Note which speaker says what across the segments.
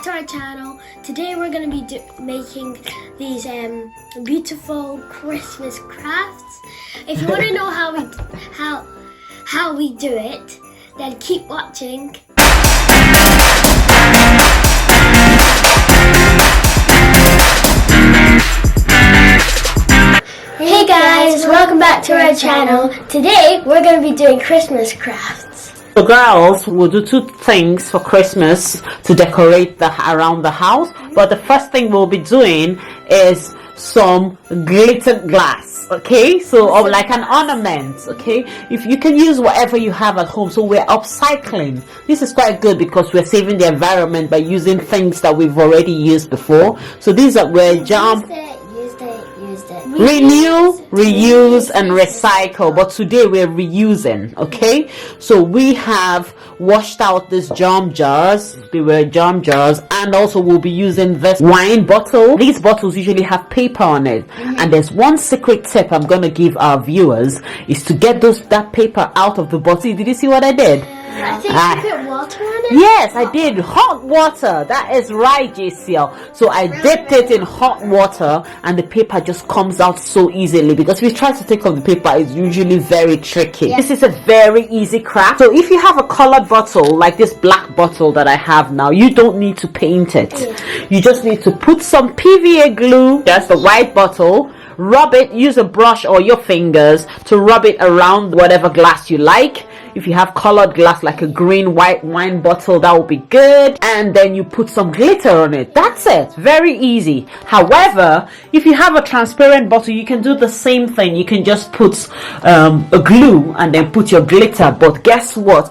Speaker 1: back to our channel. Today we're going to be making these beautiful Christmas crafts. If you want to know how we do it, then keep watching. Hey guys, welcome back to our channel. Today we're going to be doing Christmas crafts.
Speaker 2: So girls will do two things for Christmas to decorate around the house, but the first thing we'll be doing is some glittered glass, okay? So like an ornament, okay? If you can use whatever you have at home. So we're upcycling. This is quite good because we're saving the environment by using things that we've already used before. So these are renew, reuse, and recycle, but today we're reusing, okay? So we have washed out these jam jars. They were jam jars, and also we'll be using this wine bottle. These bottles usually have paper on it, and there's one secret tip I'm gonna give our viewers is to get that paper out of the bottle. Did you see what I did?
Speaker 1: I think you put water on it?
Speaker 2: Yes, I did. Hot water. That is right, JCL. So I dipped it in hot water and the paper just comes out so easily, because if you try to take off the paper, it's usually very tricky. Yeah. This is a very easy craft. So if you have a colored bottle, like this black bottle that I have now, you don't need to paint it. Yeah. You just need to put some PVA glue, just the white bottle, rub it, use a brush or your fingers to rub it around whatever glass you like. If you have colored glass like a green white wine bottle, that would be good. And then you put some glitter on it. That's it. Very easy. However, if you have a transparent bottle, you can do the same thing. You can just put a glue and then put your glitter. But guess what?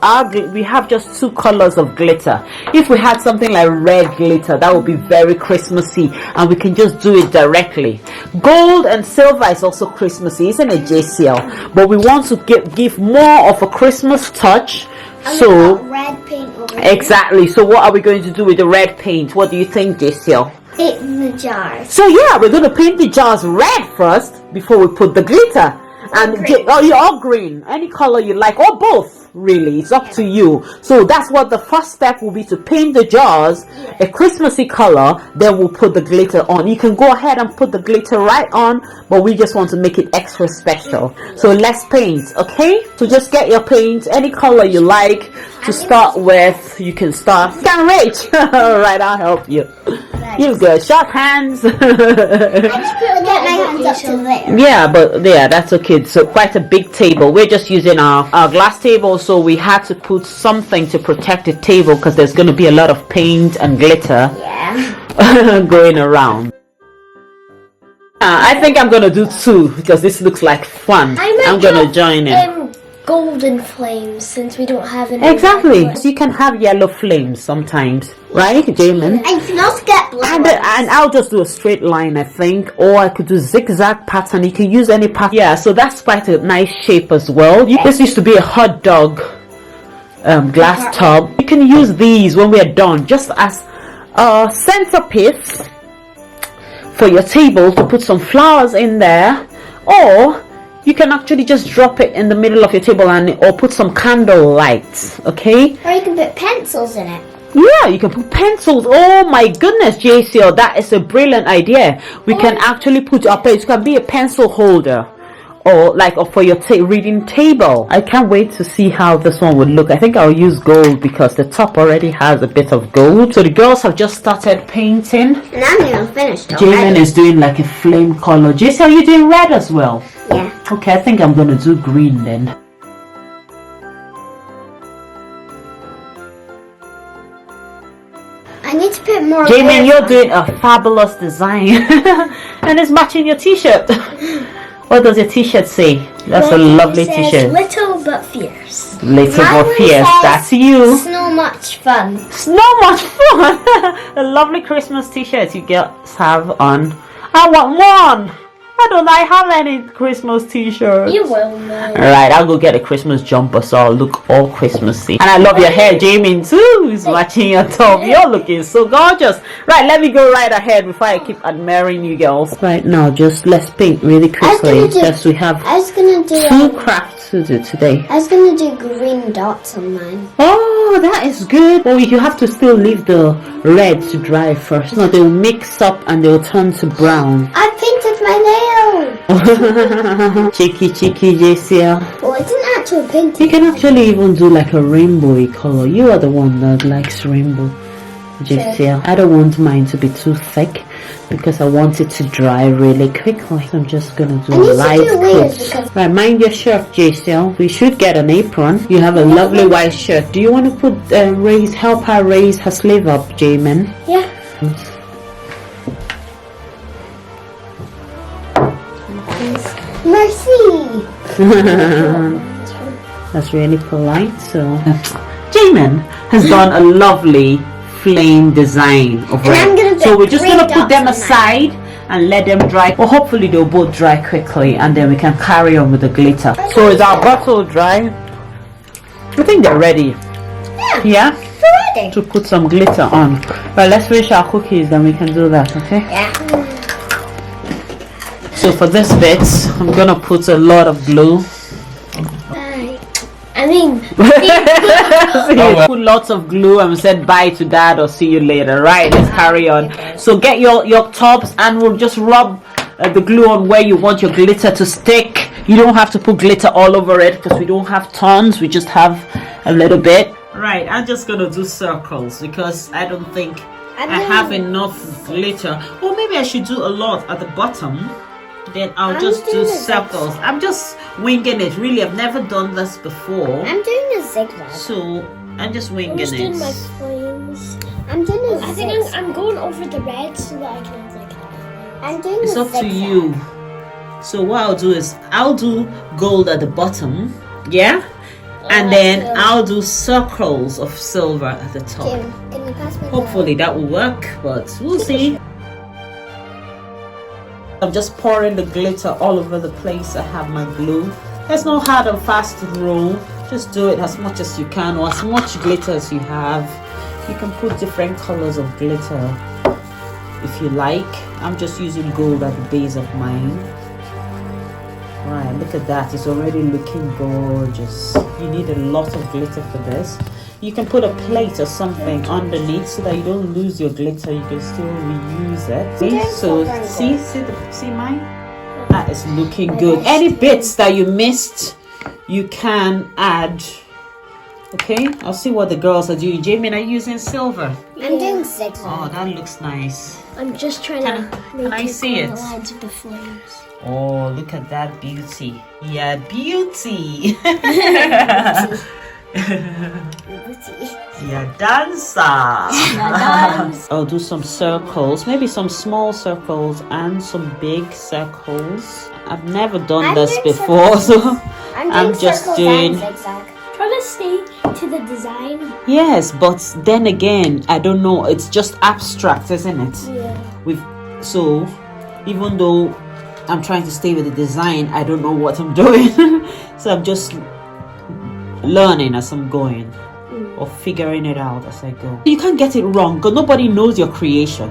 Speaker 2: We have just two colors of glitter. If we had something like red glitter, that would be very Christmassy, and we can just do it directly. Gold and silver is also Christmassy, isn't it, JCL? But we want to give more of a Christmas touch. So
Speaker 1: red paint over
Speaker 2: exactly. So what are we going to do with the red paint? What do you think, JCL?
Speaker 1: Paint the jars.
Speaker 2: So yeah, we're going to paint the jars red first before we put the glitter. And you're green, any color you like, or both. Really, it's up to you. So that's what the first step will be, to paint the jars a Christmassy color. Then we'll put the glitter on. You can go ahead and put the glitter right on, but we just want to make it extra special. So let's paint, okay? So just get your paint, any color you like. To start with, you can start. You can reach. All right, I'll help you. You've got sharp hands.
Speaker 1: I just get my hands up to there.
Speaker 2: Yeah, but yeah, that's okay. So quite a big table. We're just using our glass table, so we had to put something to protect the table because there's going to be a lot of paint and glitter going around. I think I'm going to do two because this looks like fun. I'm going to join in.
Speaker 1: Golden flames, since we don't have any.
Speaker 2: Exactly. So you can have yellow flames sometimes, right, Jamin?
Speaker 1: And you can also get blue
Speaker 2: and I'll just do a straight line, I think, or I could do zigzag pattern. You can use any pattern. Yeah, so that's quite a nice shape as well. This used to be a hot dog glass tub. You can use these when we are done, just as a centerpiece for your table, to put some flowers in there, or you can actually just drop it in the middle of your table or put some candle lights, okay?
Speaker 1: Or you can put pencils in it.
Speaker 2: Yeah, you can put pencils. Oh my goodness, JCL, that is a brilliant idea. We can actually put our pens. It can be a pencil holder, or for your reading table. I can't wait to see how this one would look. I think I'll use gold because the top already has a bit of gold. So the girls have just started painting.
Speaker 1: And I'm even finished.
Speaker 2: Jamin is doing like a flame color. JCL, are you doing red as well?
Speaker 1: Yeah.
Speaker 2: Okay, I think I'm gonna do green then.
Speaker 1: I need to put more.
Speaker 2: Jamin, you're doing a fabulous design. And it's matching your t-shirt. What does your t-shirt say? That's a lovely t-shirt.
Speaker 1: Little but fierce.
Speaker 2: Little but fierce. That's you.
Speaker 1: So much fun.
Speaker 2: So much fun. A lovely Christmas t-shirt you girls have on. I want one. don't have any Christmas t-shirts.
Speaker 1: You will know.
Speaker 2: Alright, I'll go get a Christmas jumper so I'll look all Christmassy. And I love your hair, Jamie, too. Who's matching your top. You're looking so gorgeous. Right, let me go right ahead before I keep admiring you girls. Right now, just let's paint really quickly because we have two crafts to do today.
Speaker 1: I was gonna do green dots on mine.
Speaker 2: Oh, that is good. But you have to still leave the red to dry first. No, they'll mix up and they'll turn to brown.
Speaker 1: I painted my nail.
Speaker 2: Cheeky, JCL.
Speaker 1: Well, I didn't actually paint it.
Speaker 2: You can actually even do like a rainbowy color. You are the one that likes rainbow, JCL. I don't want mine to be too thick because I want it to dry really quickly. So I'm just gonna do a light coat. Right, mind your shirt, JCL. We should get an apron. You have a lovely white shirt. Do you want to put help her raise her sleeve up, Jamin?
Speaker 1: Yeah. Mercy.
Speaker 2: That's really polite. So Jamin has done a lovely flame design of red. So we're just gonna put them aside and let them dry. Well, hopefully they'll both dry quickly and then we can carry on with the glitter. So is our bottle dry? I think they're ready. Yeah?
Speaker 1: We're ready.
Speaker 2: To put some glitter on. Right, let's finish our cookies, then we can do that, okay?
Speaker 1: Yeah.
Speaker 2: So for this bit, I'm gonna put a lot of glue. Put lots of glue and said bye to dad or see you later. Right, let's carry on. So get your tubs and we'll just rub the glue on where you want your glitter to stick. You don't have to put glitter all over it because we don't have tons, we just have a little bit. Right, I'm just gonna do circles because I don't think I have enough glitter. Or maybe I should do a lot at the bottom. Then I'll just do circles. I'm just winging it. Really, I've never done this before.
Speaker 1: I'm doing a zigzag.
Speaker 2: So I'm just winging it.
Speaker 1: I'm doing my flames. I'm doing a zigzag. I think I'm going over the red so that I can I'm doing
Speaker 2: it's up to you. So what I'll do is I'll do gold at the bottom. Yeah? And then I'll do circles of silver at the top.
Speaker 1: Can you pass me
Speaker 2: Hopefully that will work, but we'll see. I'm just pouring the glitter all over the place. I have my glue. There's no hard and fast rule. Just do it as much as you can or as much glitter as you have. You can put different colors of glitter if you like. I'm just using gold at the base of mine. Right, look at that. It's already looking gorgeous. You need a lot of glitter for this. You can put a plate or something underneath so that you don't lose your glitter. You can still reuse it. See? So see mine? That is looking good. Any bits that you missed, you can add. Okay, I'll see what the girls are doing. Jamie, are you using silver?
Speaker 1: I'm doing zigzag.
Speaker 2: Oh, that looks nice.
Speaker 1: I'm just trying
Speaker 2: can I see it?
Speaker 1: The lines of the flames.
Speaker 2: Oh, look at that beauty. Yeah, beauty. Yeah, dancer. I'll do some circles, maybe some small circles and some big circles. I've never done this before, so I'm just doing
Speaker 1: zigzag. Try to stay to the design.
Speaker 2: Yes, but then again, I don't know. It's just abstract, isn't it?
Speaker 1: Yeah.
Speaker 2: So even though I'm trying to stay with the design, I don't know what I'm doing. So I'm just learning as I'm going or figuring it out as I go. You can't get it wrong because nobody knows your creation.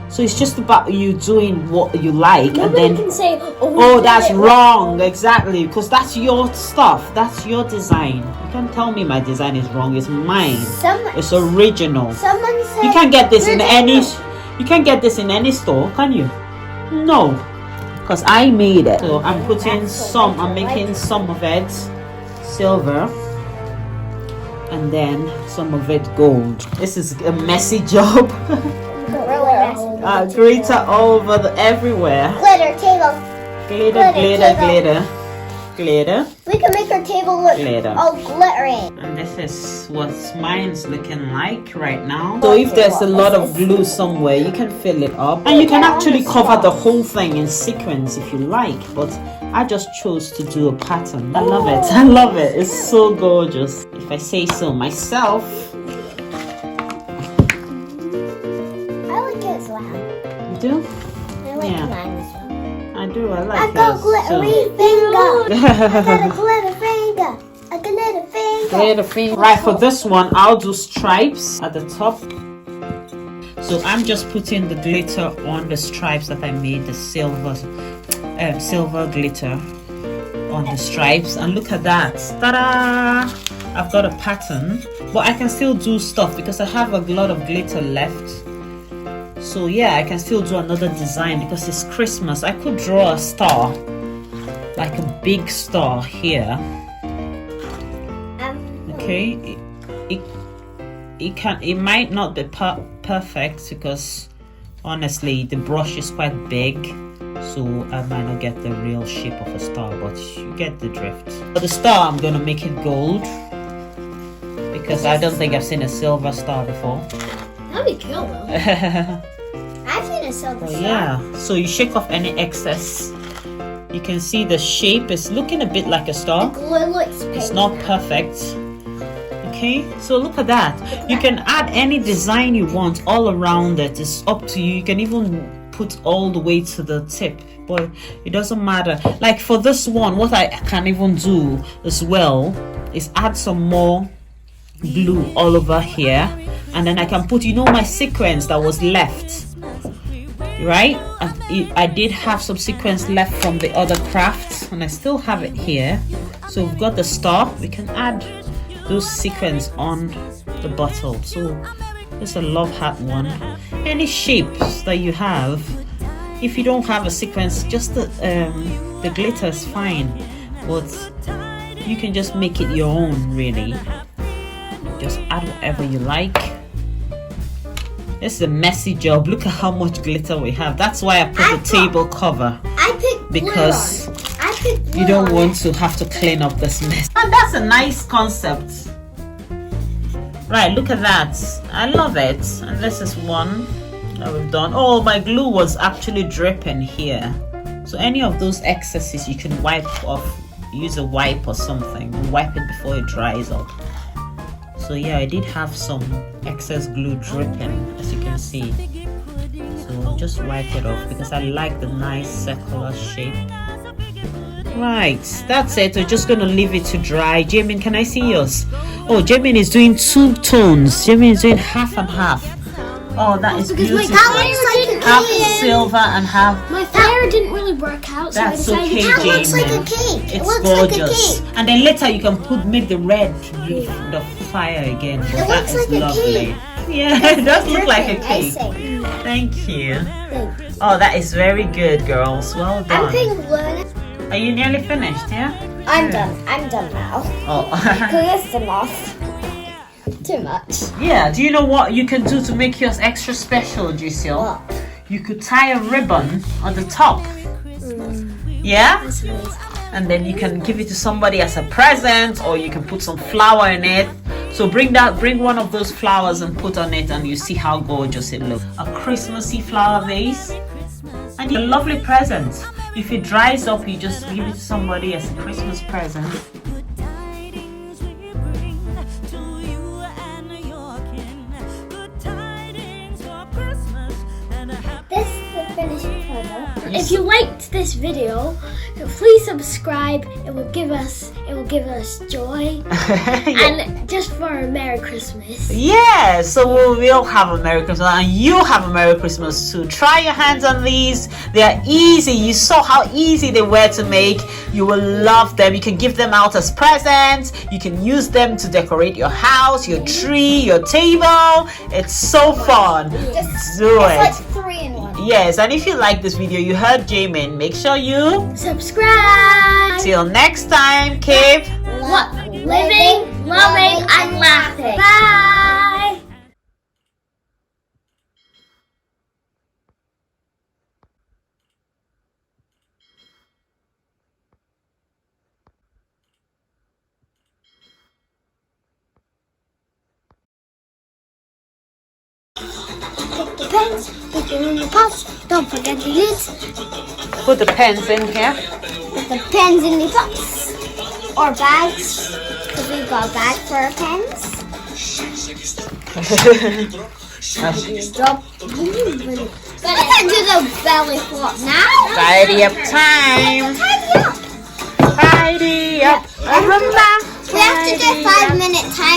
Speaker 2: So it's just about you doing what you like.
Speaker 1: Nobody
Speaker 2: and then
Speaker 1: can say,
Speaker 2: oh that's wrong. Exactly, because that's your stuff. That's your design. You can't tell me my design is wrong. It's mine. It's original.
Speaker 1: Someone said
Speaker 2: you can't get this in any. You can't get this in any store, can you? No, because I made it. So I'm putting some. I'm making some of it silver, and then some of it gold. This is a messy job. Glitter all over everywhere.
Speaker 1: Glitter table.
Speaker 2: Glitter.
Speaker 1: We can make our table look all glittery.
Speaker 2: And this is what mine's looking like right now. So if there's a lot of glue somewhere, you can fill it up. And you can actually cover the whole thing in sequins if you like. But I just chose to do a pattern. I love it. I love it. It's so gorgeous. If I say so myself.
Speaker 1: I like it as well.
Speaker 2: You do?
Speaker 1: I like mine as well.
Speaker 2: I do. I like
Speaker 1: I got glittery finger. I got a glitter finger. A glitter finger.
Speaker 2: Glitter finger. Right, for this one, I'll do stripes at the top. So I'm just putting the glitter on the stripes that I made, the silver glitter on the stripes. And look at that. Ta-da! I've got a pattern, but I can still do stuff because I have a lot of glitter left. So yeah, I can still do another design because it's Christmas. I could draw a star, like a big star here. Okay, it might not be perfect because honestly the brush is quite big, so I might not get the real shape of a star, but you get the drift. For the star, I'm gonna make it gold because I don't think I've seen a silver star before.
Speaker 1: That'd be cool though. I've seen a silver star.
Speaker 2: Yeah, so you shake off any excess. You can see the shape is looking a bit like a star.
Speaker 1: The glue looks pink.
Speaker 2: It's not perfect. Okay, so look at that. You can add any design you want all around it. It's up to you. You can even put all the way to the tip, but it doesn't matter. Like for this one, what I can even do as well is add some more glue all over here, and then I can put, you know, my sequence that was left, right? I did have some sequence left from the other crafts, and I still have it here. So we've got the star. We can add those sequins on the bottle. So there's a love heart one. Any shapes that you have, if you don't have a sequence, just the glitter is fine, but you can just make it your own, really. Just add whatever you like. This is a messy job. Look at how much glitter we have. That's why I put the table cover, because you don't want to have to clean up this mess. And that's a nice concept. Right, look at that. I love it. And this is one that we've done. Oh, my glue was actually dripping here. So any of those excesses you can wipe off. Use a wipe or something. Wipe it before it dries up. So yeah, I did have some excess glue dripping, as you can see. So just wipe it off because I like the nice circular shape. Right, that's it. We're just gonna leave it to dry. Jamin, can I see yours? Oh, Jamin is doing 2 tones. Jamin is doing half and half. Oh, that is beautiful. Half silver and half.
Speaker 1: My fire didn't really work out, so
Speaker 2: that's
Speaker 1: I decided
Speaker 2: okay,
Speaker 1: that looks like a
Speaker 2: cake. It's
Speaker 1: looks
Speaker 2: gorgeous.
Speaker 1: like a cake.
Speaker 2: And then later you can make the red the fire again. But that is
Speaker 1: like
Speaker 2: lovely. Yeah, it does look like a cake. Thank you. Oh, that is very good, girls. Well done.
Speaker 1: I'm putting glue.
Speaker 2: Are you nearly finished? Yeah.
Speaker 1: I'm done. I'm done now.
Speaker 2: Oh.
Speaker 1: Cause them off. Too much.
Speaker 2: Yeah. Do you know what you can do to make yours extra special, Giselle?
Speaker 1: What?
Speaker 2: You could tie a ribbon on the top. Yeah.
Speaker 1: That's amazing.
Speaker 2: And then you can give it to somebody as a present, or you can put some flower in it. So bring one of those flowers and put on it, and you see how gorgeous it looks. A Christmassy flower vase, and a lovely present. If it dries up, you just give it to somebody as a Christmas present.
Speaker 1: This is the finished product. If you liked this video, please subscribe. It will give us joy. And just for a Merry Christmas.
Speaker 2: Yeah, so we'll have a Merry Christmas, and you have a Merry Christmas too. Try your hands on these. They are easy. You saw how easy they were to make. You will love them. You can give them out as presents. You can use them to decorate your house, your tree, your table. It's so fun.
Speaker 1: Just
Speaker 2: do it.
Speaker 1: It's like 3 in 1.
Speaker 2: Yes, and if you like this video, you heard Jamin, make sure you
Speaker 1: subscribe.
Speaker 2: Till next time, keep
Speaker 1: living, loving, and laughing. Bye. Put the pens, put them in the pots. Don't forget the lids.
Speaker 2: Put the pens in here.
Speaker 1: Put the pens in the pots or bags, because we've got a bag for our pens. Drop. But we can do the belly flop now.
Speaker 2: Tidy up time.
Speaker 1: Tidy up.
Speaker 2: Tidy up.
Speaker 1: We have to do a 5-minute time.